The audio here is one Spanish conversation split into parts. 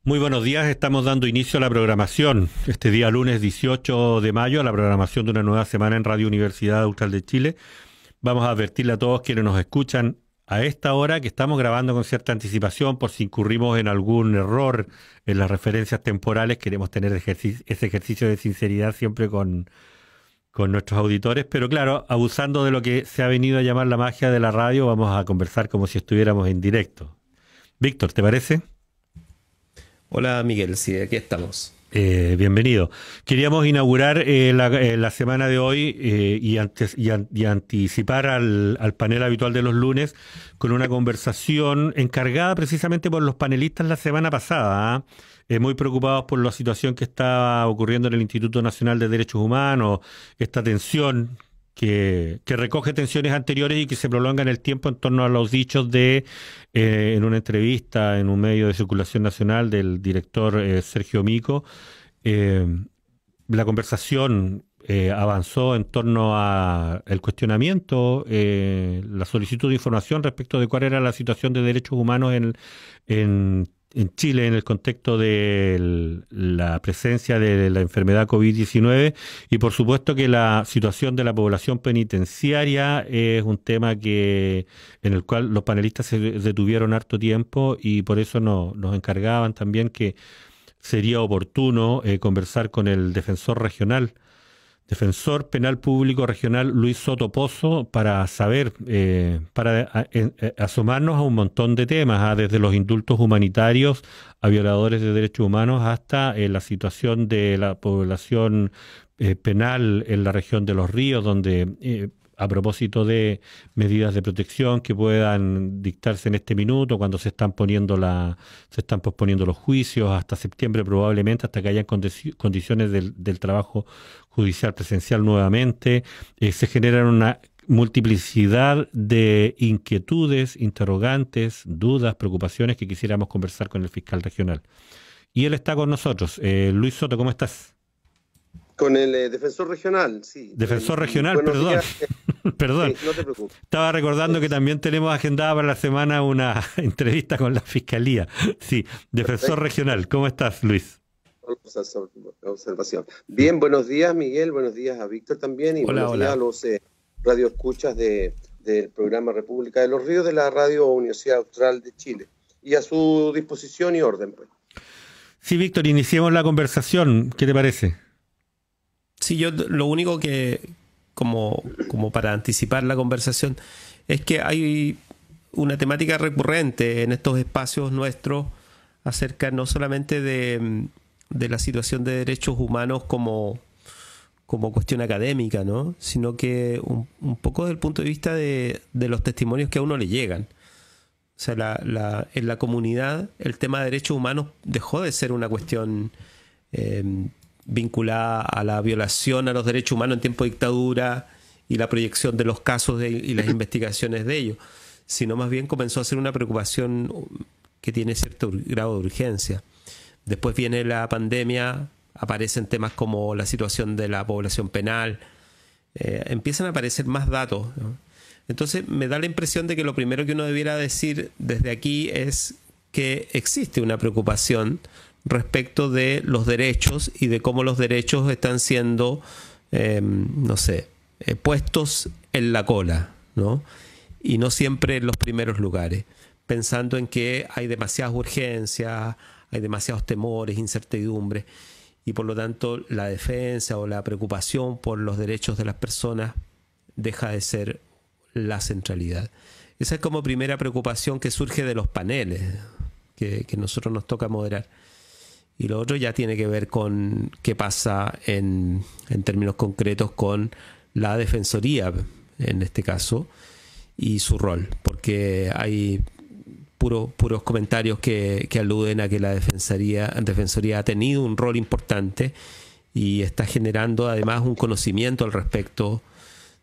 Muy buenos días, estamos dando inicio a la programación, este día lunes 18 de mayo, a la programación de una nueva semana en Radio Universidad Austral de Chile. Vamos a advertirle a todos quienes nos escuchan a esta hora que estamos grabando con cierta anticipación por si incurrimos en algún error en las referencias temporales. Queremos tener ese ejercicio de sinceridad siempre con nuestros auditores, pero claro, abusando de lo que se ha venido a llamar la magia de la radio, vamos a conversar como si estuviéramos en directo. Víctor, ¿te parece? Hola Miguel, sí, aquí estamos. Bienvenido. Queríamos inaugurar la semana de hoy y anticipar al panel habitual de los lunes con una conversación encargada precisamente por los panelistas la semana pasada, ¿ah? Muy preocupados por la situación que está ocurriendo en el Instituto Nacional de Derechos Humanos, esta tensión que recoge tensiones anteriores y que se prolonga en el tiempo en torno a los dichos en una entrevista en un medio de circulación nacional del director Sergio Mico. eh, la conversación avanzó en torno a el cuestionamiento, la solicitud de información respecto de cuál era la situación de derechos humanos en Chile en el contexto de la presencia de la enfermedad COVID-19 y por supuesto que la situación de la población penitenciaria es un tema en el cual los panelistas se detuvieron harto tiempo y por eso nos encargaban también que sería oportuno conversar con el defensor penal público regional Luis Soto Pozo para saber, asomarnos a un montón de temas, desde los indultos humanitarios a violadores de derechos humanos hasta la situación de la población penal en la región de Los Ríos, donde a propósito de medidas de protección que puedan dictarse en este minuto, cuando se están posponiendo los juicios hasta septiembre probablemente, hasta que hayan condiciones del trabajo judicial presencial nuevamente, se generan una multiplicidad de inquietudes, interrogantes, dudas, preocupaciones que quisiéramos conversar con el fiscal regional. Y él está con nosotros. Luis Soto, ¿cómo estás? Con el defensor regional, sí. Defensor regional, Buenos perdón. días. Perdón. Sí, no te preocupes. Estaba recordando que también tenemos agendada para la semana una entrevista con la Fiscalía. Sí, defensor Perfecto. regional. ¿Cómo estás, Luis? Observación. Bien, buenos días, Miguel. Buenos días a Víctor también. Y Hola, buenos días a hola. los radioescuchas del programa República de los Ríos de la Radio Universidad Austral de Chile. Y a su disposición y orden, pues. Sí, Víctor, iniciemos la conversación. ¿Qué te parece? Sí, yo lo único que, como para anticipar la conversación, es que hay una temática recurrente en estos espacios nuestros acerca no solamente de la situación de derechos humanos como cuestión académica, ¿no? Sino que un poco desde el punto de vista de los testimonios que a uno le llegan. O sea, en la comunidad el tema de derechos humanos dejó de ser una cuestión eh, vinculada a la violación a los derechos humanos en tiempo de dictadura y la proyección de los casos y las investigaciones de ellos, sino más bien comenzó a ser una preocupación que tiene cierto grado de urgencia. Después viene la pandemia, aparecen temas como la situación de la población penal, empiezan a aparecer más datos, ¿no? Entonces me da la impresión de que lo primero que uno debiera decir desde aquí es que existe una preocupación respecto de los derechos y de cómo los derechos están siendo, no sé, puestos en la cola, ¿no? Y no siempre en los primeros lugares, pensando en que hay demasiadas urgencias, hay demasiados temores, incertidumbres, y por lo tanto la defensa o la preocupación por los derechos de las personas deja de ser la centralidad. Esa es como primera preocupación que surge de los paneles que nosotros nos toca moderar. Y lo otro ya tiene que ver con qué pasa en términos concretos con la defensoría, en este caso, y su rol, porque hay puros comentarios que aluden a que la defensoría ha tenido un rol importante y está generando además un conocimiento al respecto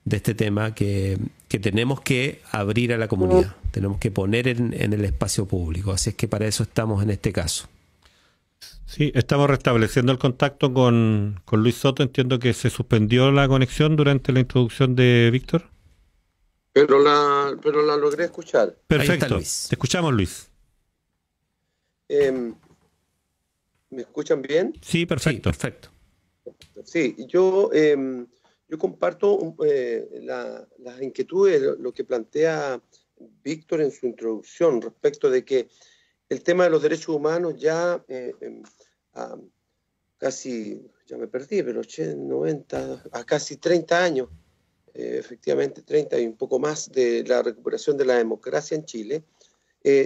de este tema que tenemos que abrir a la comunidad, tenemos que poner en el espacio público. Así es que para eso estamos en este caso. Sí, estamos restableciendo el contacto con Luis Soto. Entiendo que se suspendió la conexión durante la introducción de Víctor. Pero la logré escuchar. Ahí está Perfecto. Luis. Te escuchamos, Luis. Eh, ¿Me escuchan bien? Sí, Sí, perfecto. perfecto. Sí, yo comparto las inquietudes, lo que plantea Víctor en su introducción respecto de que el tema de los derechos humanos ya a casi, ya me perdí, pero 80, 90, a casi 30 años, efectivamente 30 y un poco más de la recuperación de la democracia en Chile,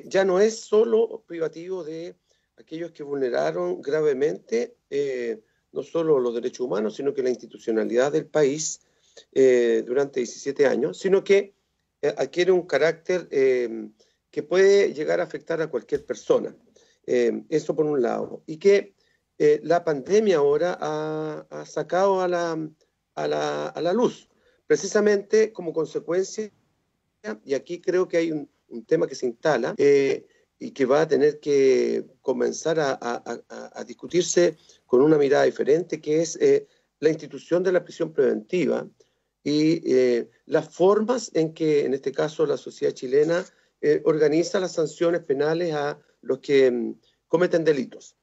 ya no es solo privativo de aquellos que vulneraron gravemente no solo los derechos humanos, sino que la institucionalidad del país durante 17 años, sino que adquiere un carácter que puede llegar a afectar a cualquier persona. Eso por un lado. Y que la pandemia ahora ha sacado a la luz, precisamente como consecuencia, y aquí creo que hay un tema que se instala y que va a tener que comenzar a discutirse con una mirada diferente, que es la institución de la prisión preventiva y las formas en que, en este caso, la sociedad chilena organiza las sanciones penales a los que cometen delitos.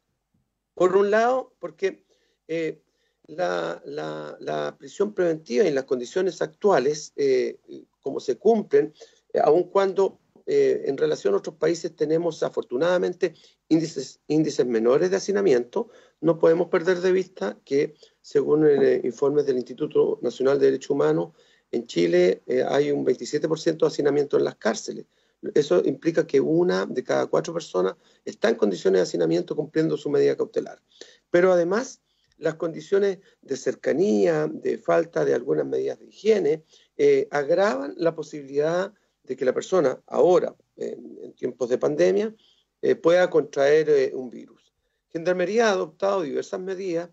Por un lado, porque la prisión preventiva y las condiciones actuales, como se cumplen, aun cuando en relación a otros países tenemos afortunadamente índices menores de hacinamiento, no podemos perder de vista que, según informes del Instituto Nacional de Derechos Humanos, en Chile hay un 27% de hacinamiento en las cárceles. Eso implica que 1 de cada 4 personas está en condiciones de hacinamiento cumpliendo su medida cautelar. Pero además, las condiciones de cercanía, de falta de algunas medidas de higiene, agravan la posibilidad de que la persona ahora, en tiempos de pandemia, pueda contraer un virus. Gendarmería ha adoptado diversas medidas,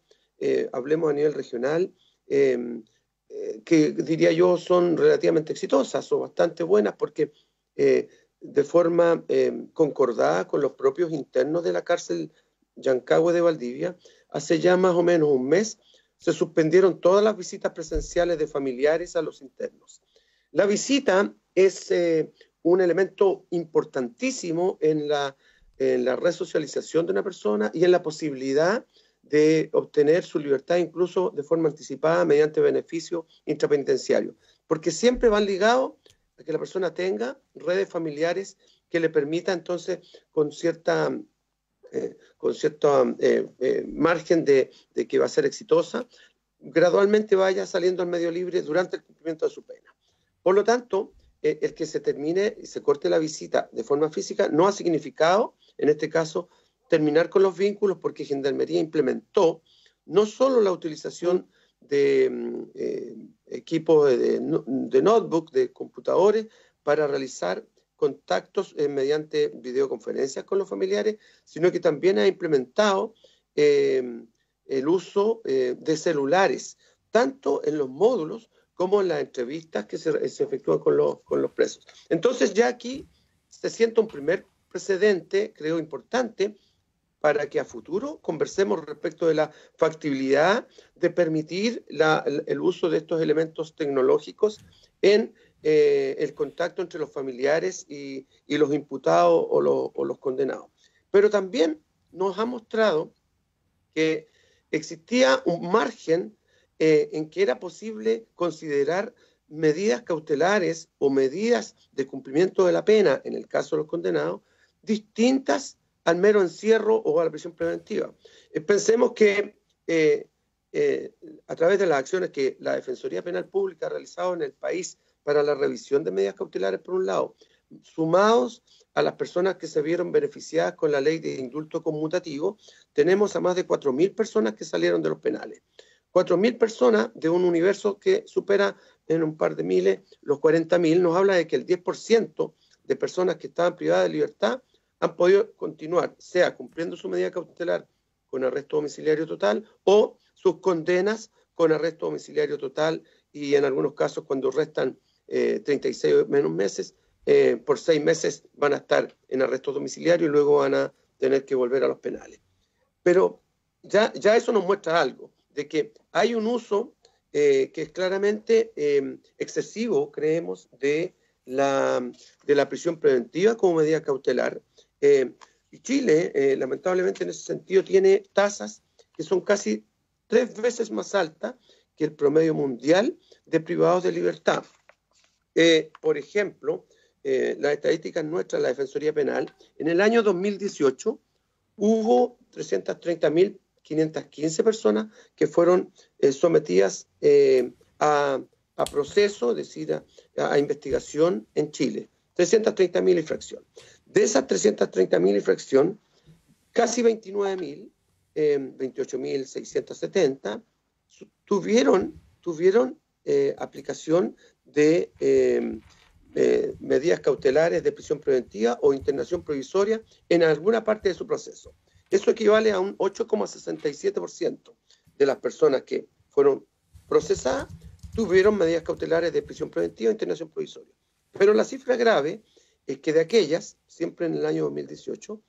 hablemos a nivel regional, que diría yo son relativamente exitosas o bastante buenas porque de forma concordada con los propios internos de la cárcel Yancahue de Valdivia, hace ya más o menos un mes se suspendieron todas las visitas presenciales de familiares a los internos. La visita es un elemento importantísimo en la resocialización de una persona y en la posibilidad de obtener su libertad incluso de forma anticipada mediante beneficio intrapenitenciario, porque siempre van ligados a que la persona tenga redes familiares que le permita entonces con cierto margen de que va a ser exitosa, gradualmente vaya saliendo al medio libre durante el cumplimiento de su pena. Por lo tanto, el que se termine y se corte la visita de forma física no ha significado, en este caso, terminar con los vínculos, porque Gendarmería implementó no solo la utilización de equipos de notebook, de computadores, para realizar contactos mediante videoconferencias con los familiares, sino que también ha implementado el uso de celulares, tanto en los módulos como en las entrevistas que se efectúan con los presos. Entonces ya aquí se sienta un primer precedente, creo importante, para que a futuro conversemos respecto de la factibilidad de permitir el uso de estos elementos tecnológicos en el contacto entre los familiares y los imputados o los condenados. Pero también nos ha mostrado que existía un margen en que era posible considerar medidas cautelares o medidas de cumplimiento de la pena, en el caso de los condenados, distintas al mero encierro o a la prisión preventiva. Pensemos que a través de las acciones que la Defensoría Penal Pública ha realizado en el país para la revisión de medidas cautelares, por un lado, sumados a las personas que se vieron beneficiadas con la ley de indulto conmutativo, tenemos a más de 4.000 personas que salieron de los penales. 4.000 personas de un universo que supera en un par de miles los 40.000, nos habla de que el 10% de personas que estaban privadas de libertad han podido continuar, sea cumpliendo su medida cautelar con arresto domiciliario total o sus condenas con arresto domiciliario total y en algunos casos cuando restan 36 menos meses, por 6 meses van a estar en arresto domiciliario y luego van a tener que volver a los penales. Pero ya eso nos muestra algo, de que hay un uso que es claramente excesivo, creemos, de la prisión preventiva como medida cautelar. Y Chile, lamentablemente en ese sentido, tiene tasas que son casi 3 veces más altas que el promedio mundial de privados de libertad. Por ejemplo, las estadísticas nuestras, la Defensoría Penal, en el año 2018 hubo 330.515 personas que fueron sometidas a proceso, es decir, a investigación en Chile. 330.000 y fracción. De esas 330.000 y fracción, casi 29.000, 28.670, tuvieron aplicación de medidas cautelares de prisión preventiva o internación provisoria en alguna parte de su proceso. Eso equivale a un 8,67% de las personas que fueron procesadas tuvieron medidas cautelares de prisión preventiva o internación provisoria. Pero la cifra grave es que de aquellas, siempre en el año 2018,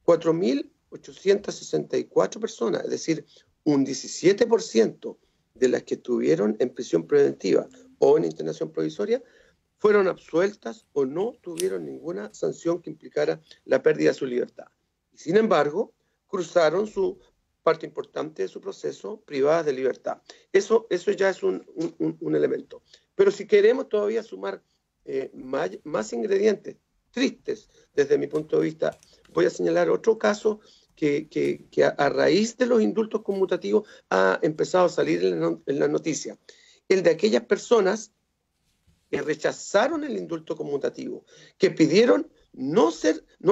4.864 personas, es decir, un 17% de las que estuvieron en prisión preventiva o en internación provisoria, fueron absueltas o no tuvieron ninguna sanción que implicara la pérdida de su libertad. Y sin embargo, cruzaron su parte importante de su proceso privadas de libertad. Eso ya es un elemento. Pero si queremos todavía sumar más ingredientes tristes desde mi punto de vista, voy a señalar otro caso que a raíz de los indultos conmutativos ha empezado a salir en la noticia. El de aquellas personas que rechazaron el indulto conmutativo, que pidieron no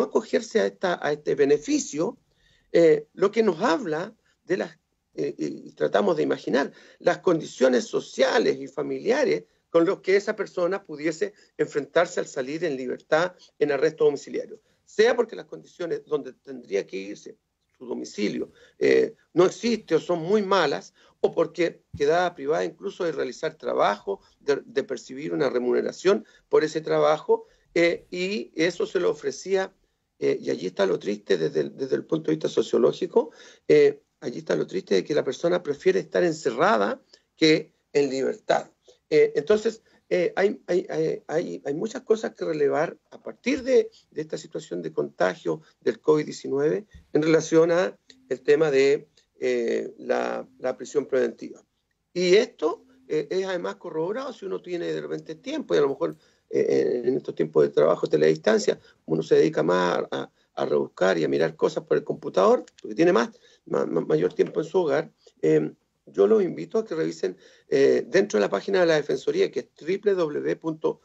acogerse a este beneficio, lo que nos habla de las, y tratamos de imaginar, las condiciones sociales y familiares con los que esa persona pudiese enfrentarse al salir en libertad en arresto domiciliario. Sea porque las condiciones donde tendría que irse, su domicilio, no existe o son muy malas, o porque quedaba privada incluso de realizar trabajo, de percibir una remuneración por ese trabajo, y eso se lo ofrecía, y allí está lo triste desde el punto de vista sociológico, allí está lo triste de que la persona prefiere estar encerrada que en libertad. Entonces, hay muchas cosas que relevar a partir de esta situación de contagio del COVID-19 en relación a el tema de la prisión preventiva. Y esto es además corroborado si uno tiene de repente tiempo, y a lo mejor en estos tiempos de trabajo teledistancia uno se dedica más a rebuscar y a mirar cosas por el computador, porque tiene mayor tiempo en su hogar. Yo los invito a que revisen dentro de la página de la Defensoría, que es www.dpp.cl,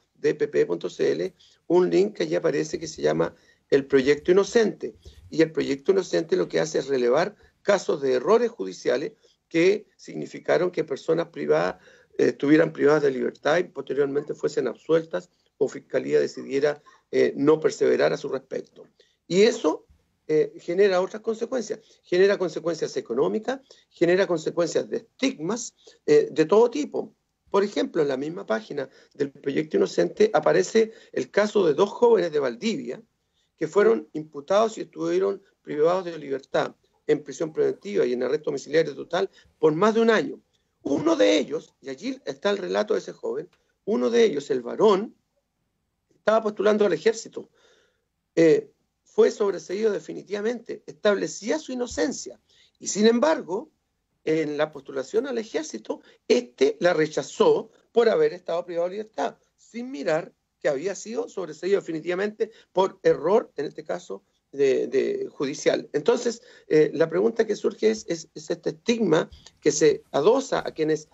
un link que allí aparece que se llama el Proyecto Inocente. Y el Proyecto Inocente lo que hace es relevar casos de errores judiciales que significaron que personas privadas estuvieran privadas de libertad y posteriormente fuesen absueltas o Fiscalía decidiera no perseverar a su respecto. Y eso genera otras consecuencias. Genera consecuencias económicas, genera consecuencias de estigmas de todo tipo. Por ejemplo, en la misma página del Proyecto Inocente aparece el caso de 2 jóvenes de Valdivia que fueron imputados y estuvieron privados de libertad en prisión preventiva y en arresto domiciliario total por más de un año. Uno de ellos, y allí está el relato de ese joven, uno de ellos, el varón, estaba postulando al ejército. Fue sobreseído definitivamente, establecía su inocencia. Y sin embargo, en la postulación al ejército, la rechazó por haber estado privado de libertad, sin mirar que había sido sobreseído definitivamente por error, en este caso, de judicial. Entonces, la pregunta que surge es este estigma que se adosa a quienes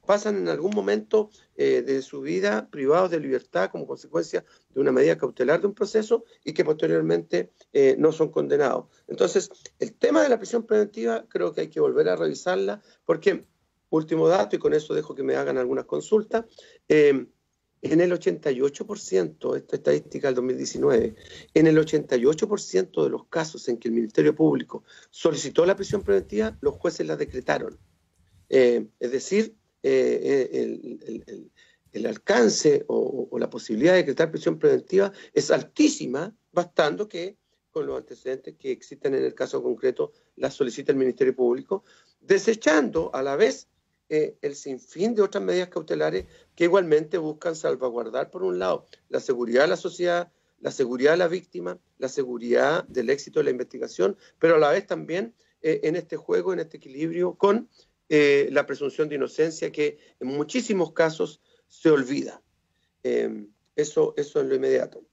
pasan en algún momento de su vida privados de libertad como consecuencia de una medida cautelar de un proceso y que posteriormente no son condenados. Entonces, el tema de la prisión preventiva creo que hay que volver a revisarla porque, último dato, y con eso dejo que me hagan algunas consultas, en el 88%, esta estadística del 2019, en el 88% de los casos en que el Ministerio Público solicitó la prisión preventiva, los jueces la decretaron. Es decir, el alcance o la posibilidad de decretar prisión preventiva es altísima, bastando que con los antecedentes que existen en el caso concreto la solicita el Ministerio Público, desechando a la vez el sinfín de otras medidas cautelares que igualmente buscan salvaguardar, por un lado, la seguridad de la sociedad, la seguridad de la víctima, la seguridad del éxito de la investigación, pero a la vez también en este juego, en este equilibrio con la presunción de inocencia que en muchísimos casos se olvida. Eso en lo inmediato.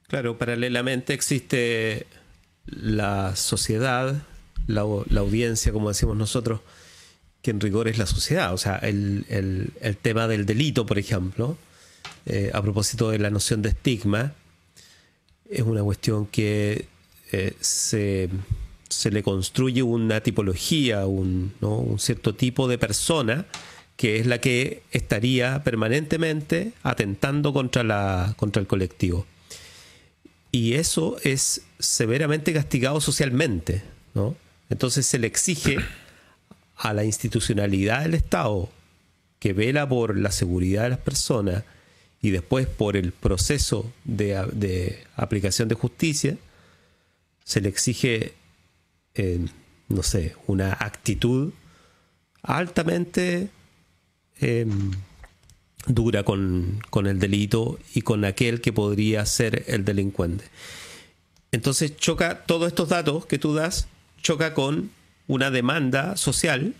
Claro, paralelamente existe la sociedad, la audiencia, como decimos nosotros, que en rigor es la sociedad. O sea, el tema del delito, por ejemplo, a propósito de la noción de estigma, es una cuestión que se le construye una tipología, ¿no? un cierto tipo de persona que es la que estaría permanentemente atentando contra el colectivo. Y eso es severamente castigado socialmente, ¿no? Entonces se le exige a la institucionalidad del Estado, que vela por la seguridad de las personas y después por el proceso de aplicación de justicia, se le exige, no sé, una actitud altamente dura con el delito y con aquel que podría ser el delincuente. Entonces choca, todos estos datos que tú das, choca con una demanda social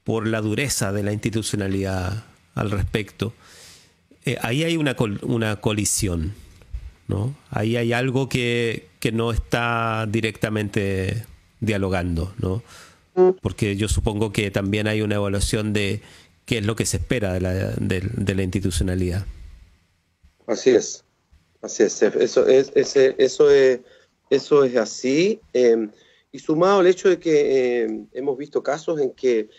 por la dureza de la institucionalidad al respecto. Ahí hay una colisión, ¿no? Ahí hay algo que no está directamente dialogando, ¿no? Porque yo supongo que también hay una evaluación de qué es lo que se espera de la institucionalidad. Así es. Eso es así. Y sumado al hecho de que hemos visto casos en que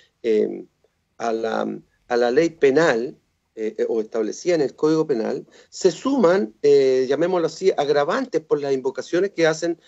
a la ley penal o establecida en el Código Penal se suman, llamémoslo así, agravantes por las invocaciones que hacen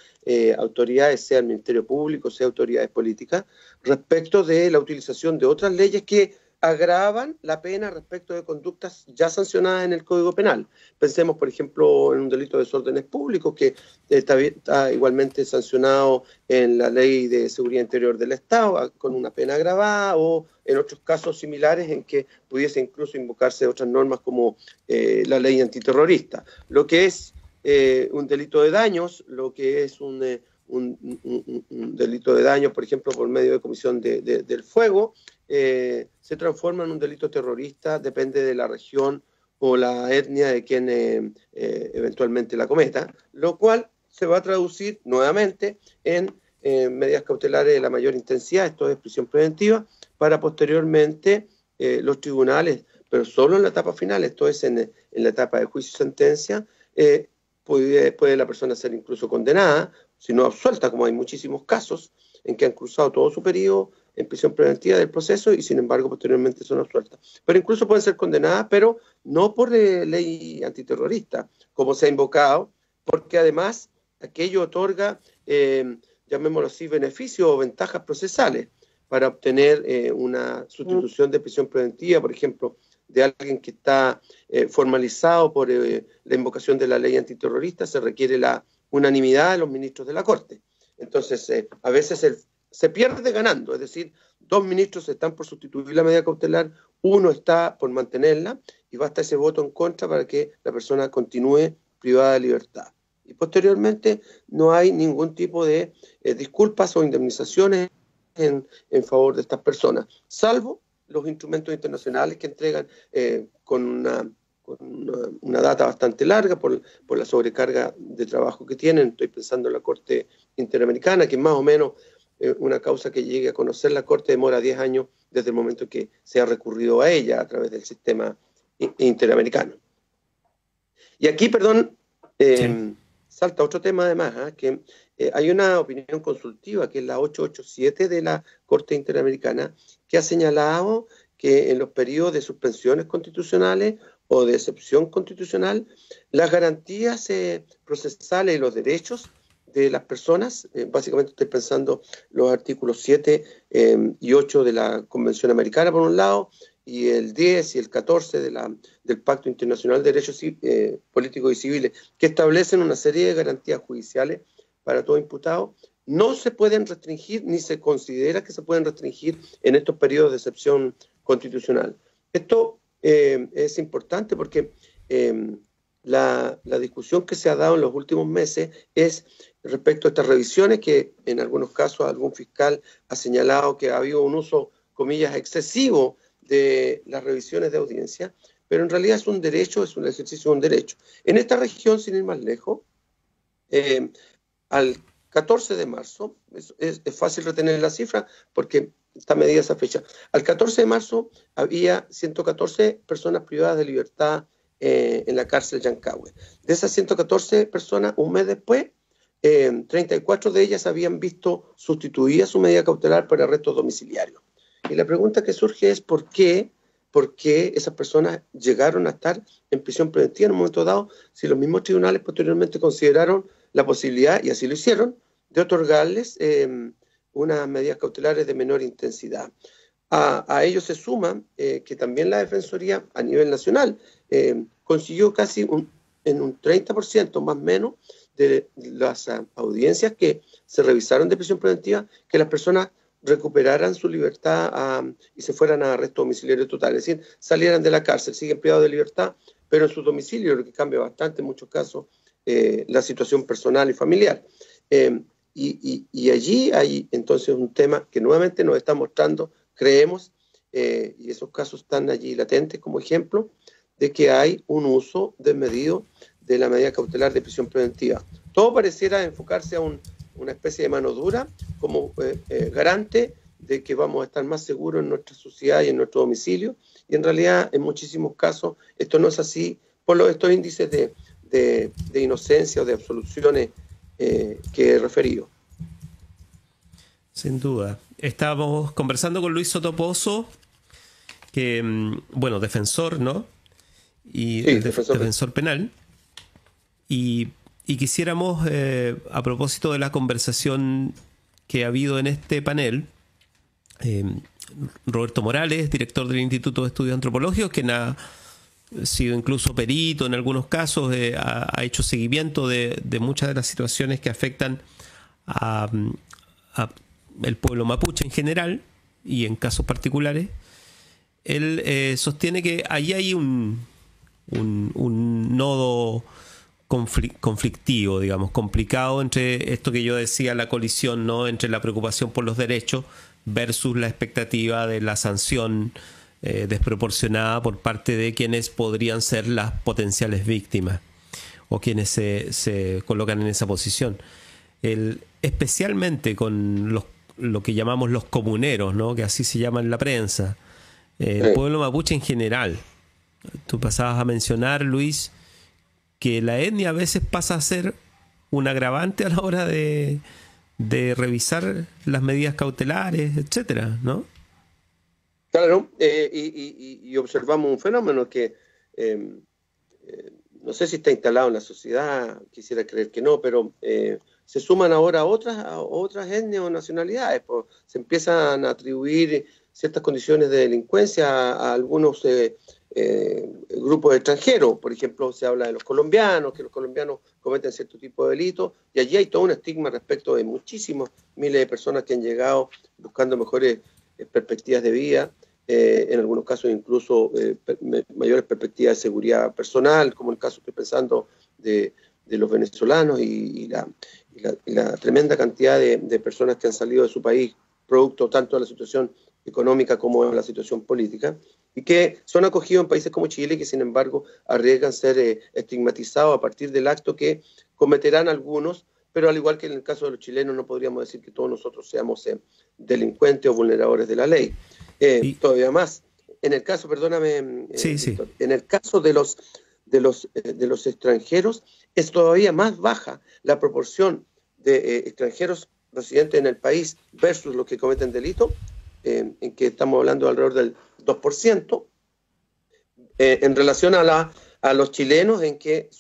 autoridades, sea el Ministerio Público, sea autoridades políticas, respecto de la utilización de otras leyes que agravan la pena respecto de conductas ya sancionadas en el Código Penal. Pensemos, por ejemplo, en un delito de desórdenes públicos que está igualmente sancionado en la Ley de Seguridad Interior del Estado con una pena agravada, o en otros casos similares en que pudiese incluso invocarse otras normas como la ley antiterrorista. Lo que es un delito de daños, lo que es un delito de daños, por ejemplo, por medio de comisión del fuego, se transforma en un delito terrorista, depende de la región o la etnia de quien eventualmente la cometa, lo cual se va a traducir nuevamente en medidas cautelares de la mayor intensidad, esto es prisión preventiva, para posteriormente los tribunales, pero solo en la etapa final, esto es en la etapa de juicio y sentencia, puede la persona ser incluso condenada, si no absuelta, como hay muchísimos casos en que han cruzado todo su periodo en prisión preventiva del proceso y sin embargo posteriormente son absueltas. Pero incluso pueden ser condenadas, pero no por ley antiterrorista, como se ha invocado, porque además aquello otorga, llamémoslo así, beneficios o ventajas procesales para obtener una sustitución de prisión preventiva, por ejemplo, de alguien que está formalizado por la invocación de la ley antiterrorista, se requiere la unanimidad de los ministros de la Corte. Entonces, a veces se pierde ganando, es decir, 2 ministros están por sustituir la medida cautelar, 1 está por mantenerla, y basta ese voto en contra para que la persona continúe privada de libertad. Y posteriormente no hay ningún tipo de disculpas o indemnizaciones en favor de estas personas, salvo los instrumentos internacionales que entregan con una data bastante larga por la sobrecarga de trabajo que tienen. Estoy pensando en la Corte Interamericana, que más o menos una causa que llegue a conocer la Corte demora 10 años desde el momento que se ha recurrido a ella a través del sistema interamericano. Y aquí, perdón, salta otro tema además, que hay una opinión consultiva, que es la 887 de la Corte Interamericana, que ha señalado que en los periodos de suspensiones constitucionales o de excepción constitucional, las garantías procesales y los derechos de las personas, básicamente estoy pensando los artículos 7 y 8 de la Convención Americana por un lado, y el 10 y el 14 del Pacto Internacional de Derechos Políticos y Civiles, que establecen una serie de garantías judiciales para todo imputado, no se pueden restringir ni se considera que se pueden restringir en estos periodos de excepción constitucional. Esto es importante porque la discusión que se ha dado en los últimos meses es respecto a estas revisiones, que en algunos casos algún fiscal ha señalado que ha habido un uso, comillas, excesivo de las revisiones de audiencia, pero en realidad es un derecho, es un ejercicio de un derecho. En esta región, sin ir más lejos, al 14 de marzo, es fácil retener la cifra porque está medida esa fecha, al 14 de marzo había 114 personas privadas de libertad en la cárcel Yancahue. De esas 114 personas, un mes después, 34 de ellas habían visto sustituida su medida cautelar por arresto domiciliario. Y la pregunta que surge es ¿por qué esas personas llegaron a estar en prisión preventiva en un momento dado si los mismos tribunales posteriormente consideraron la posibilidad, y así lo hicieron, de otorgarles unas medidas cautelares de menor intensidad? A ello se suma que también la Defensoría a nivel nacional consiguió casi en un 30% más o menos de las audiencias que se revisaron de prisión preventiva, que las personas recuperaran su libertad y se fueran a arresto domiciliario total, es decir, salieran de la cárcel, siguen privados de libertad, pero en su domicilio, lo que cambia bastante en muchos casos la situación personal y familiar. Y allí hay entonces un tema que nuevamente nos está mostrando, creemos, y esos casos están allí latentes como ejemplo, de que hay un uso desmedido de la medida cautelar de prisión preventiva. Todo pareciera enfocarse a una especie de mano dura como garante de que vamos a estar más seguros en nuestra sociedad y en nuestro domicilio, y en realidad en muchísimos casos esto no es así por estos índices de inocencia o de absoluciones que he referido. Sin duda. Estábamos conversando con Luis Soto Pozo, que, bueno, defensor, ¿no? Y sí, defensor penal. Y quisiéramos, a propósito de la conversación que ha habido en este panel, Roberto Morales, director del Instituto de Estudios Antropológicos, quien ha sido incluso perito en algunos casos, ha hecho seguimiento de muchas de las situaciones que afectan a el pueblo mapuche en general y en casos particulares. Él sostiene que ahí hay un nodo conflictivo, digamos, complicado entre esto que yo decía, la colisión, ¿no?, entre la preocupación por los derechos versus la expectativa de la sanción desproporcionada por parte de quienes podrían ser las potenciales víctimas o quienes se colocan en esa posición. Especialmente con lo que llamamos los comuneros, ¿no?, que así se llama en la prensa, el pueblo mapuche en general. Tú pasabas a mencionar, Luis, que la etnia a veces pasa a ser un agravante a la hora de revisar las medidas cautelares, etcétera, ¿no? Claro, y observamos un fenómeno que no sé si está instalado en la sociedad, quisiera creer que no, pero se suman ahora a otras etnias o nacionalidades, pues, se empiezan a atribuir ciertas condiciones de delincuencia a algunos grupos extranjeros. Por ejemplo, se habla de los colombianos, que los colombianos cometen cierto tipo de delitos, y allí hay todo un estigma respecto de muchísimos miles de personas que han llegado buscando mejores perspectivas de vida, en algunos casos incluso mayores perspectivas de seguridad personal, como el caso estoy pensando de los venezolanos y la tremenda cantidad de personas que han salido de su país producto tanto de la situación económica como de la situación política, y que son acogidos en países como Chile, que sin embargo arriesgan ser estigmatizados a partir del acto que cometerán algunos, pero al igual que en el caso de los chilenos no podríamos decir que todos nosotros seamos delincuentes o vulneradores de la ley. Todavía más, en el caso, perdóname, Víctor, en el caso de los extranjeros es todavía más baja la proporción de extranjeros residentes en el país versus los que cometen delito, en que estamos hablando alrededor del 2%, en relación a los chilenos, en que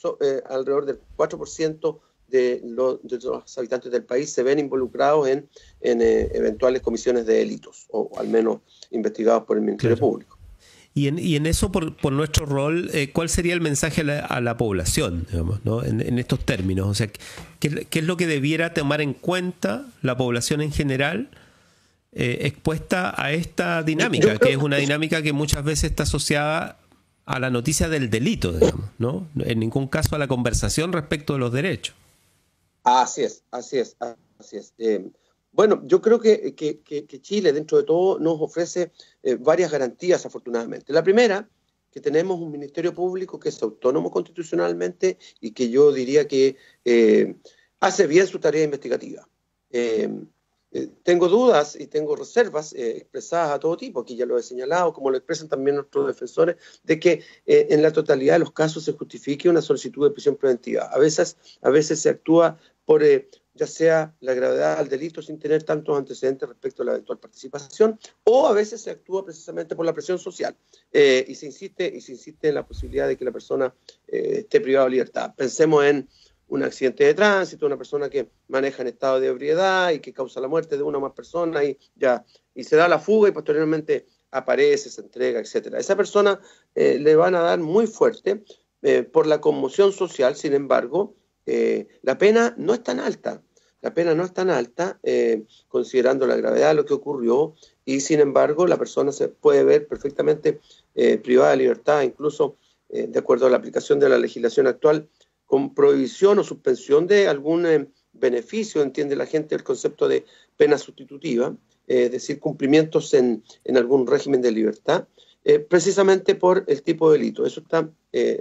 alrededor del 4% de los habitantes del país se ven involucrados en eventuales comisiones de delitos, o al menos investigados por el Ministerio Público. Y en eso, por nuestro rol, ¿cuál sería el mensaje a la población, digamos, ¿no?, en estos términos? O sea, ¿qué es lo que debiera tomar en cuenta la población en general expuesta a esta dinámica, que es una dinámica que muchas veces está asociada a la noticia del delito, digamos, ¿no? En ningún caso a la conversación respecto de los derechos. Así es, así es, así es. Bueno, yo creo que Chile, dentro de todo, nos ofrece varias garantías, afortunadamente. La primera, que tenemos un Ministerio Público que es autónomo constitucionalmente y que yo diría que hace bien su tarea investigativa. Tengo dudas y tengo reservas expresadas a todo tipo, aquí ya lo he señalado, como lo expresan también nuestros defensores, de que en la totalidad de los casos se justifique una solicitud de prisión preventiva. A veces se actúa por ya sea la gravedad del delito sin tener tantos antecedentes respecto a la eventual participación, o a veces se actúa precisamente por la presión social y se insiste en la posibilidad de que la persona esté privada de libertad. Pensemos en un accidente de tránsito, una persona que maneja en estado de ebriedad y que causa la muerte de una o más personas y se da la fuga y posteriormente aparece, se entrega, etcétera. A esa persona le van a dar muy fuerte por la conmoción social. Sin embargo, la pena no es tan alta. La pena no es tan alta, considerando la gravedad de lo que ocurrió, y sin embargo la persona se puede ver perfectamente privada de libertad, incluso de acuerdo a la aplicación de la legislación actual, con prohibición o suspensión de algún beneficio, entiende la gente el concepto de pena sustitutiva, es decir, cumplimientos en algún régimen de libertad, precisamente por el tipo de delito. Eso está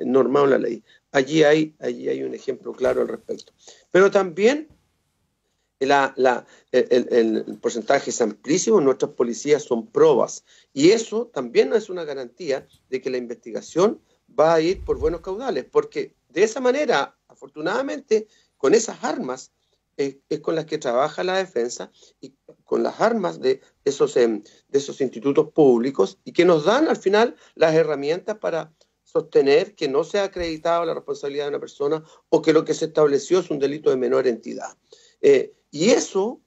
normado en la ley. Allí hay un ejemplo claro al respecto. Pero también el porcentaje es amplísimo, nuestras policías son probas, y eso también es una garantía de que la investigación va a ir por buenos caudales, porque de esa manera, afortunadamente, con esas armas es con las que trabaja la defensa y con las armas de esos institutos públicos, y que nos dan al final las herramientas para sostener que no se ha acreditado la responsabilidad de una persona o que lo que se estableció es un delito de menor entidad. Y eso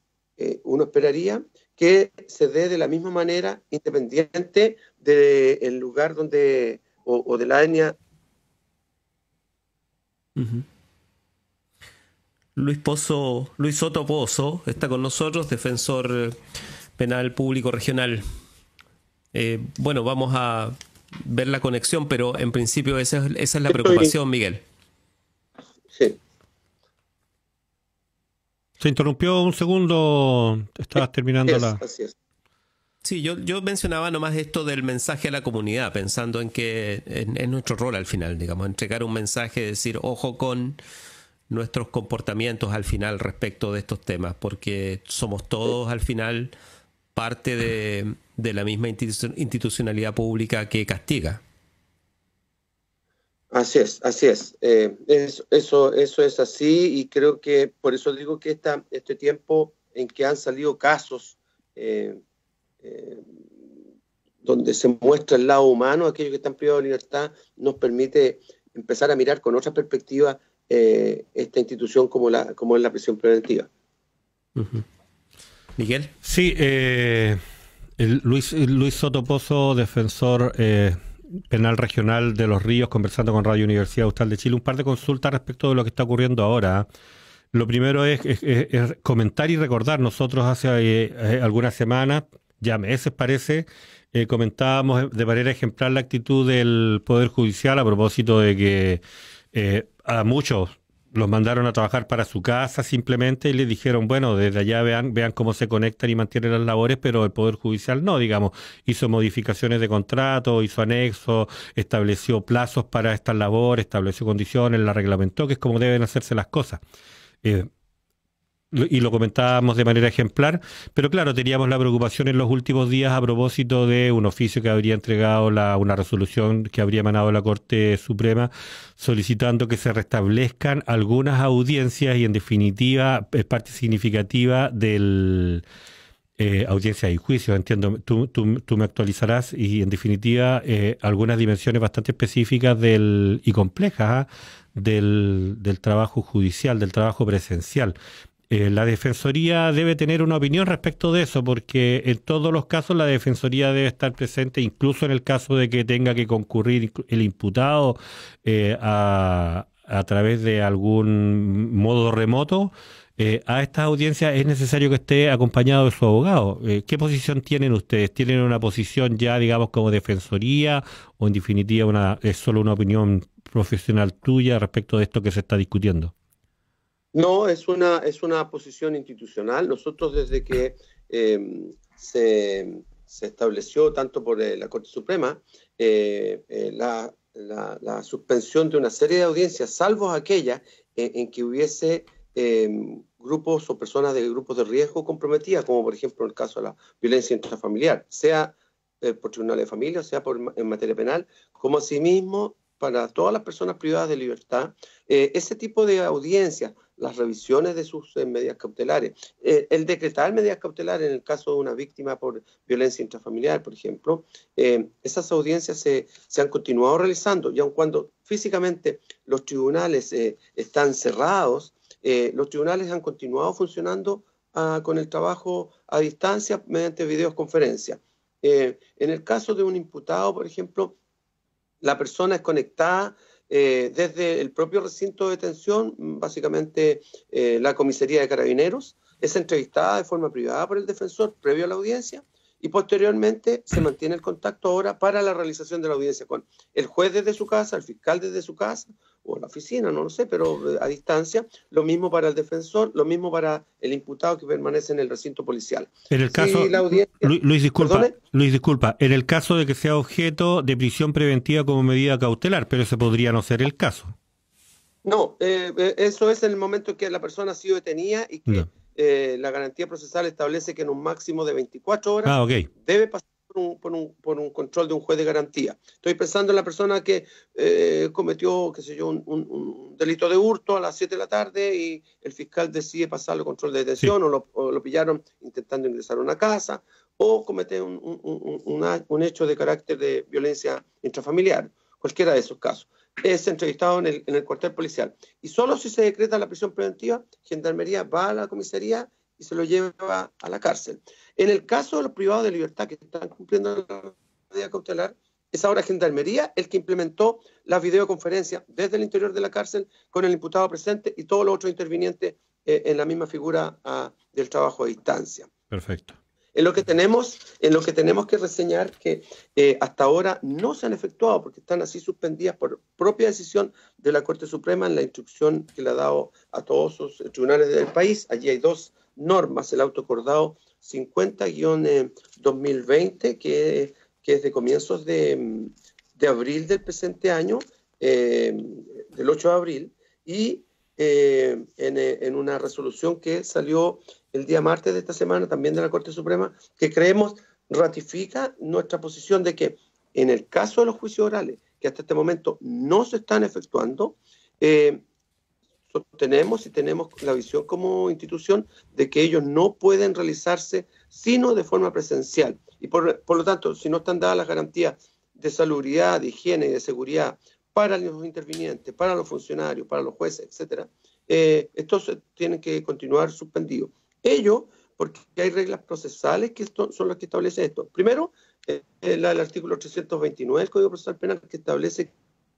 uno esperaría que se dé de la misma manera, independiente del lugar donde o de la etnia. Luis Soto Pozo está con nosotros, defensor penal público regional. Bueno, vamos a ver la conexión, pero en principio esa es la preocupación, Miguel. Sí. Se interrumpió un segundo, estabas terminando Así es. Sí, yo mencionaba nomás esto del mensaje a la comunidad, pensando en que es nuestro rol al final, digamos, entregar un mensaje, decir, ojo con nuestros comportamientos al final respecto de estos temas, porque somos todos al final parte de la misma institucionalidad pública que castiga. Así es, así es. Eso es así, y creo que por eso digo que este tiempo en que han salido casos donde se muestra el lado humano, aquellos que están privados de libertad, nos permite empezar a mirar con otra perspectiva esta institución como es la prisión preventiva. Miguel. Sí, Luis Soto Pozo, defensor penal regional de Los Ríos, conversando con Radio Universidad Austral de Chile. Un par de consultas respecto de lo que está ocurriendo ahora. Lo primero es comentar y recordar. Nosotros hace algunas semanas, ya meses parece, comentábamos de manera ejemplar la actitud del Poder Judicial a propósito de que a muchos los mandaron a trabajar para su casa simplemente y les dijeron, bueno, desde allá vean cómo se conectan y mantienen las labores, pero el Poder Judicial no, digamos, hizo modificaciones de contrato, hizo anexos, estableció plazos para estas labores, estableció condiciones, la reglamentó, que es como deben hacerse las cosas. Y lo comentábamos de manera ejemplar, pero claro, teníamos la preocupación en los últimos días a propósito de un oficio que habría entregado una resolución que habría emanado la Corte Suprema solicitando que se restablezcan algunas audiencias y en definitiva es parte significativa del audiencias y juicios, entiendo, tú me actualizarás, y en definitiva algunas dimensiones bastante específicas y complejas del trabajo judicial, del trabajo presencial. La Defensoría debe tener una opinión respecto de eso, porque en todos los casos la Defensoría debe estar presente, incluso en el caso de que tenga que concurrir el imputado a través de algún modo remoto. a estas audiencias es necesario que esté acompañado de su abogado. ¿Qué posición tienen ustedes? ¿Tienen una posición ya, digamos, como defensoría o en definitiva es solo una opinión profesional tuya respecto de esto que se está discutiendo? No, es una posición institucional. Nosotros desde que se estableció tanto por la Corte Suprema la suspensión de una serie de audiencias, salvo aquellas en que hubiese grupos o personas de grupos de riesgo comprometidas, como por ejemplo en el caso de la violencia intrafamiliar, sea por tribunales de familia, sea en materia penal, como asimismo para todas las personas privadas de libertad, ese tipo de audiencias, las revisiones de sus medidas cautelares, el decretar medidas cautelares en el caso de una víctima por violencia intrafamiliar, por ejemplo, esas audiencias se han continuado realizando, y aun cuando físicamente los tribunales están cerrados, los tribunales han continuado funcionando con el trabajo a distancia mediante videoconferencia. En el caso de un imputado, por ejemplo, la persona es conectada desde el propio recinto de detención, básicamente la comisaría de Carabineros, es entrevistada de forma privada por el defensor previo a la audiencia y posteriormente se mantiene el contacto ahora para la realización de la audiencia con el juez desde su casa, el fiscal desde su casa o la oficina, no lo sé, pero a distancia. Lo mismo para el defensor, lo mismo para el imputado que permanece en el recinto policial. En el caso, la audiencia, Luis, disculpa, ¿perdone? Luis, disculpa, en el caso de que sea objeto de prisión preventiva como medida cautelar, pero ese podría no ser el caso. No, eso es en el momento en que la persona ha sido detenida y que No. la garantía procesal establece que en un máximo de 24 horas Ok. debe pasar por un control de un juez de garantía. Estoy pensando en la persona que cometió, qué sé yo, un delito de hurto a las 7 de la tarde y el fiscal decide pasarlo a control de detención, Sí. o lo pillaron intentando ingresar a una casa, o comete un hecho de carácter de violencia intrafamiliar, cualquiera de esos casos. Es entrevistado en el cuartel policial. Y solo si se decreta la prisión preventiva, Gendarmería va a la comisaría y se lo lleva a la cárcel. En el caso de los privados de libertad que están cumpliendo la medida cautelar, es ahora Gendarmería el que implementó la videoconferencia desde el interior de la cárcel con el imputado presente y todos los otros intervinientes en la misma figura del trabajo a distancia. Perfecto. En lo que tenemos que reseñar que hasta ahora no se han efectuado porque están así suspendidas por propia decisión de la Corte Suprema en la instrucción que le ha dado a todos los tribunales del país. Allí hay dos normas, el autoacordado 50-2020, que es de comienzos de abril del presente año, del 8 de abril, y en una resolución que salió el día martes de esta semana, también de la Corte Suprema, que creemos ratifica nuestra posición de que en el caso de los juicios orales, que hasta este momento no se están efectuando, sostenemos y tenemos la visión como institución de que ellos no pueden realizarse sino de forma presencial. Y por lo tanto, si no están dadas las garantías de salubridad, de higiene y de seguridad para los intervinientes, para los funcionarios, para los jueces, etcétera, estos tienen que continuar suspendidos. Ello porque hay reglas procesales que son las que establecen esto. Primero, el artículo 329 del Código Procesal Penal, que establece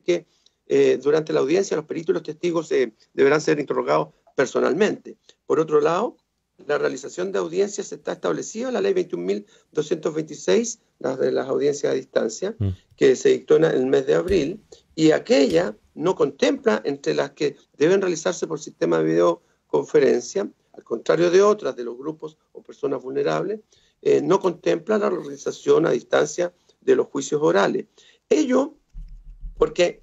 que durante la audiencia los peritos y los testigos deberán ser interrogados personalmente. Por otro lado, la realización de audiencias está establecida en la ley 21.226, las de las audiencias a distancia, que se dictó en el mes de abril, y aquella no contempla entre las que deben realizarse por sistema de videoconferencia, al contrario de otras de los grupos o personas vulnerables, no contempla la realización a distancia de los juicios orales. Ello porque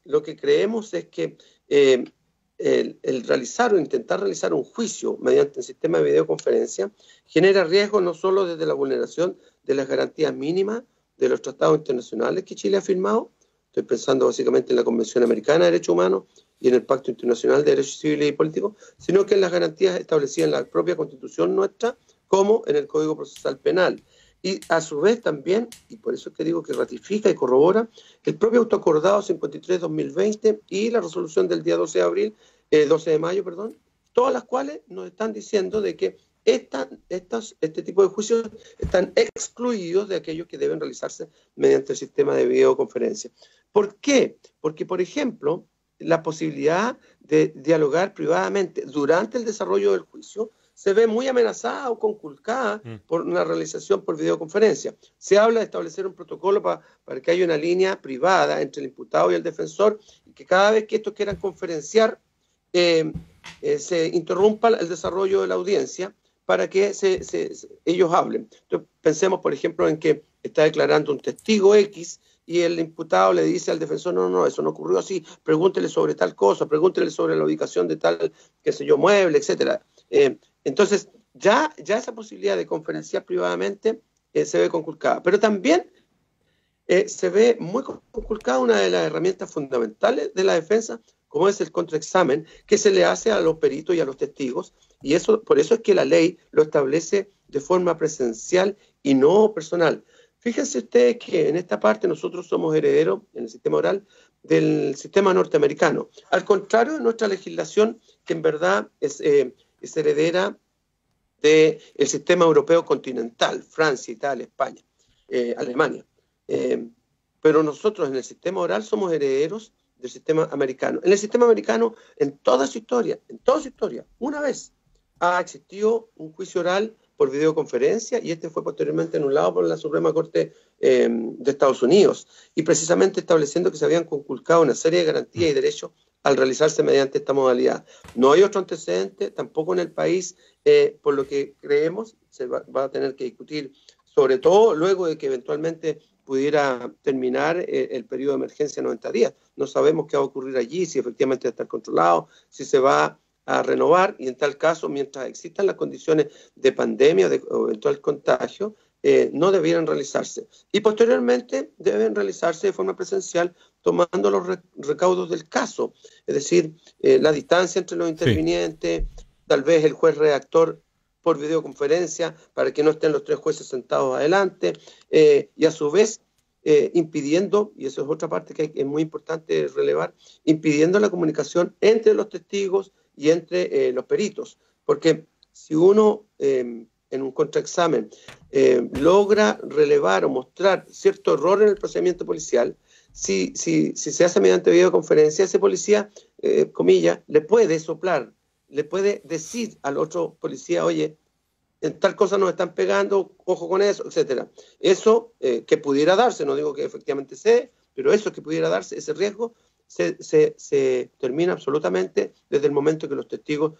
lo que creemos es que el realizar o intentar realizar un juicio mediante el sistema de videoconferencia genera riesgo no solo desde la vulneración de las garantías mínimas de los tratados internacionales que Chile ha firmado, estoy pensando básicamente en la Convención Americana de Derechos Humanos y en el Pacto Internacional de Derechos Civiles y Políticos, sino que en las garantías establecidas en la propia Constitución nuestra, como en el Código Procesal Penal. Y a su vez también, y por eso es que digo que ratifica y corrobora, el propio autoacordado 53-2020 y la resolución del día 12 de mayo, todas las cuales nos están diciendo de que este tipo de juicios están excluidos de aquellos que deben realizarse mediante el sistema de videoconferencia. ¿Por qué? Porque, por ejemplo, la posibilidad de dialogar privadamente durante el desarrollo del juicio se ve muy amenazada o conculcada por una realización por videoconferencia. Se habla de establecer un protocolo para que haya una línea privada entre el imputado y el defensor, y que cada vez que estos quieran conferenciar, se interrumpa el desarrollo de la audiencia para que ellos hablen. Entonces, pensemos, por ejemplo, en que está declarando un testigo X y el imputado le dice al defensor, no, eso no ocurrió así, pregúntele sobre tal cosa, pregúntele sobre la ubicación de tal, qué sé yo, mueble, etcétera. Entonces, ya esa posibilidad de conferenciar privadamente se ve conculcada. Pero también se ve muy conculcada una de las herramientas fundamentales de la defensa, como es el contraexamen, que se le hace a los peritos y a los testigos, y por eso es que la ley lo establece de forma presencial y no personal. Fíjense ustedes que en esta parte nosotros somos herederos, en el sistema oral, del sistema norteamericano. Al contrario de nuestra legislación, que en verdad es heredera del sistema europeo continental, Francia, Italia, España, Alemania. Pero nosotros en el sistema oral somos herederos del sistema americano. En el sistema americano, en toda su historia, una vez ha existido un juicio oral por videoconferencia, y este fue posteriormente anulado por la Suprema Corte de Estados Unidos, y precisamente estableciendo que se habían conculcado una serie de garantías y derechos al realizarse mediante esta modalidad. No hay otro antecedente, tampoco en el país, por lo que creemos se va a tener que discutir, sobre todo luego de que eventualmente pudiera terminar el periodo de emergencia 90 días. No sabemos qué va a ocurrir allí, si efectivamente va a estar controlado, si se va a renovar, y en tal caso, mientras existan las condiciones de pandemia o eventual contagio, no debieran realizarse. Y posteriormente deben realizarse de forma presencial, tomando los recaudos del caso, es decir, la distancia entre los intervinientes, tal vez el juez redactor por videoconferencia para que no estén los tres jueces sentados adelante, y a su vez impidiendo, y eso es otra parte que es muy importante relevar, impidiendo la comunicación entre los testigos y entre los peritos, porque si uno en un contraexamen logra relevar o mostrar cierto error en el procedimiento policial, si se hace mediante videoconferencia, ese policía, comillas, le puede soplar, le puede decir al otro policía, oye, en tal cosa nos están pegando, ojo con eso, etcétera. Eso que pudiera darse, no digo que efectivamente sea, pero eso que pudiera darse, ese riesgo, se termina absolutamente desde el momento que los testigos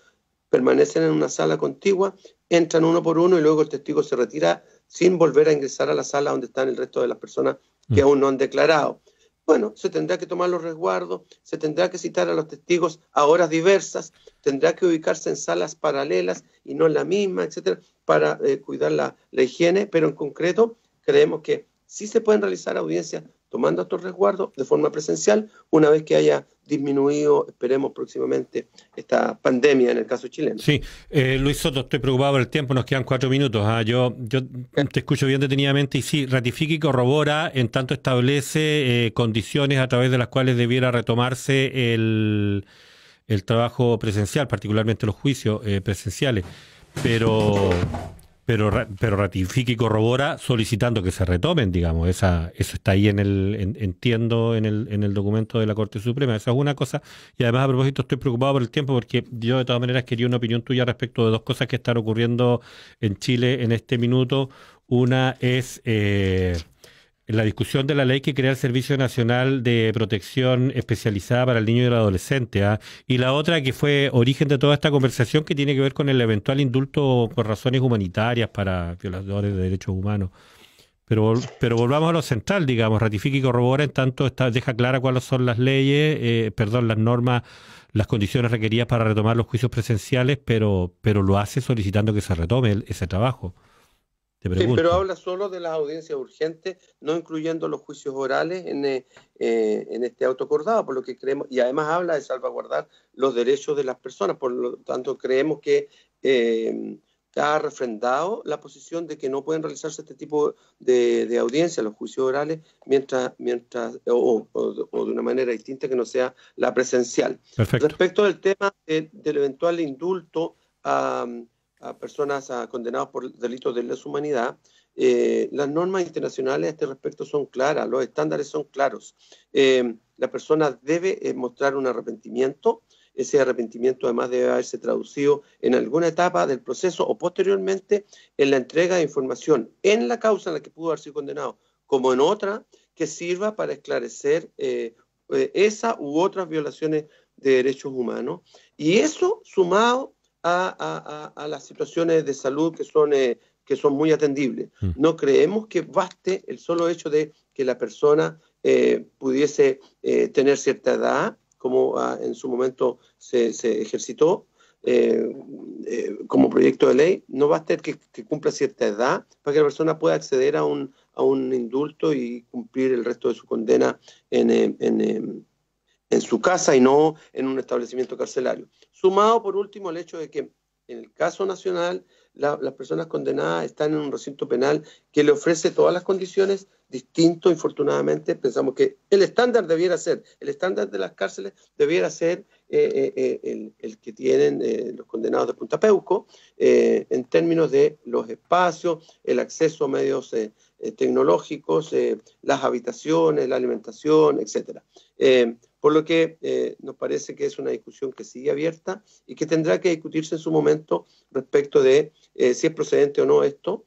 permanecen en una sala contigua, entran uno por uno y luego el testigo se retira sin volver a ingresar a la sala donde están el resto de las personas que aún no han declarado. Bueno, se tendrá que tomar los resguardos, se tendrá que citar a los testigos a horas diversas, tendrá que ubicarse en salas paralelas y no en la misma, etcétera, para cuidar la higiene, pero en concreto creemos que sí se pueden realizar audiencias tomando estos resguardos de forma presencial, una vez que haya disminuido, esperemos próximamente, esta pandemia en el caso chileno. Sí, Luis Soto, estoy preocupado por el tiempo, nos quedan 4 minutos. Yo te escucho bien detenidamente y sí, ratifica y corrobora, en tanto establece condiciones a través de las cuales debiera retomarse el trabajo presencial, particularmente los juicios presenciales, pero ratifica y corrobora solicitando que se retomen, digamos. Eso está ahí entiendo en el documento de la Corte Suprema. Esa es una cosa. Y además, a propósito, estoy preocupado por el tiempo porque yo de todas maneras quería una opinión tuya respecto de dos cosas que están ocurriendo en Chile en este minuto. Una es la discusión de la ley que crea el Servicio Nacional de Protección Especializada para el Niño y el Adolescente, y la otra que fue origen de toda esta conversación, que tiene que ver con el eventual indulto por razones humanitarias para violadores de derechos humanos. Pero volvamos a lo central, digamos, ratifica y corrobora, en tanto deja clara cuáles son las leyes, las normas, las condiciones requeridas para retomar los juicios presenciales, pero lo hace solicitando que se retome ese trabajo. Sí, pero habla solo de las audiencias urgentes, no incluyendo los juicios orales en este auto acordado, por lo que creemos, y además habla de salvaguardar los derechos de las personas, por lo tanto creemos que ha refrendado la posición de que no pueden realizarse este tipo de audiencias, los juicios orales, mientras o de una manera distinta que no sea la presencial. Perfecto. Respecto del tema del eventual indulto a personas condenadas por delitos de lesa humanidad, las normas internacionales a este respecto son claras, los estándares son claros. la persona debe mostrar un arrepentimiento. Ese arrepentimiento además debe haberse traducido en alguna etapa del proceso o posteriormente en la entrega de información en la causa en la que pudo haber sido condenado, como en otra, que sirva para esclarecer esa u otras violaciones de derechos humanos. Y eso sumado a las situaciones de salud que son muy atendibles. No creemos que baste el solo hecho de que la persona pudiese tener cierta edad, como en su momento se ejercitó como proyecto de ley. No basta que cumpla cierta edad para que la persona pueda acceder a un indulto y cumplir el resto de su condena en su casa y no en un establecimiento carcelario. Sumado, por último, el hecho de que en el caso nacional las personas condenadas están en un recinto penal que le ofrece todas las condiciones distinto. Infortunadamente, pensamos que el estándar de las cárceles debiera ser el que tienen los condenados de Punta Peuco, en términos de los espacios, el acceso a medios tecnológicos, las habitaciones, la alimentación, etcétera. Por lo que nos parece que es una discusión que sigue abierta y que tendrá que discutirse en su momento respecto de si es procedente o no esto.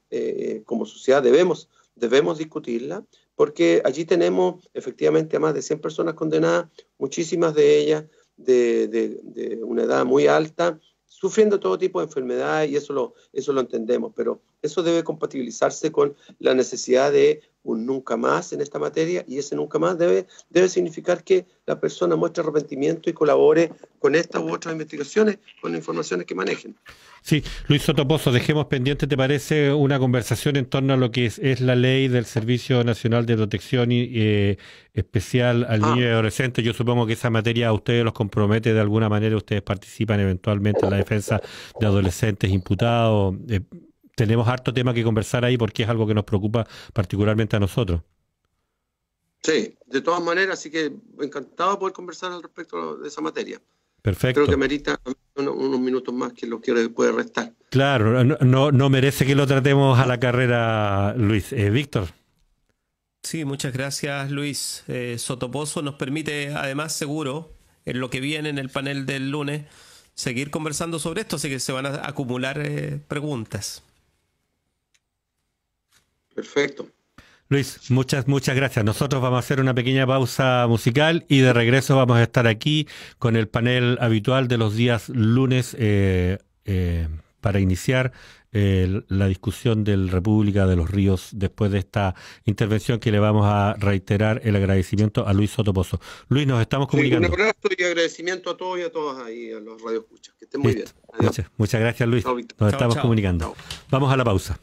Como sociedad debemos discutirla, porque allí tenemos efectivamente a más de 100 personas condenadas, muchísimas de ellas de una edad muy alta, sufriendo todo tipo de enfermedades, y eso lo entendemos, pero eso debe compatibilizarse con la necesidad de un nunca más en esta materia, y ese nunca más debe significar que la persona muestre arrepentimiento y colabore con estas u otras investigaciones, con informaciones que manejen. Sí, Luis Soto Pozo, dejemos pendiente, ¿te parece?, una conversación en torno a lo que es la ley del Servicio Nacional de Protección Especial al Niño y Adolescente. Yo supongo que esa materia a ustedes los compromete de alguna manera, ustedes participan eventualmente en la defensa de adolescentes imputados. Tenemos harto tema que conversar ahí porque es algo que nos preocupa particularmente a nosotros. Sí, de todas maneras, así que encantado de poder conversar al respecto de esa materia. Perfecto. Creo que merita unos minutos más que lo que puede restar. Claro, no merece que lo tratemos a la carrera, Luis. Víctor. Sí, muchas gracias, Luis. Soto Pozo nos permite, además, seguro, en lo que viene en el panel del lunes, seguir conversando sobre esto, así que se van a acumular preguntas. Perfecto. Luis, muchas gracias. Nosotros vamos a hacer una pequeña pausa musical y de regreso vamos a estar aquí con el panel habitual de los días lunes para iniciar la discusión del República de los Ríos después de esta intervención que le vamos a reiterar el agradecimiento a Luis Soto Pozo. Luis, nos estamos comunicando. Un abrazo y agradecimiento a todos y a todas ahí, a los radioescuchas. Que estén muy bien. Muchas gracias, Luis. Chao, nos estamos chao. comunicando. Chao. Vamos a la pausa.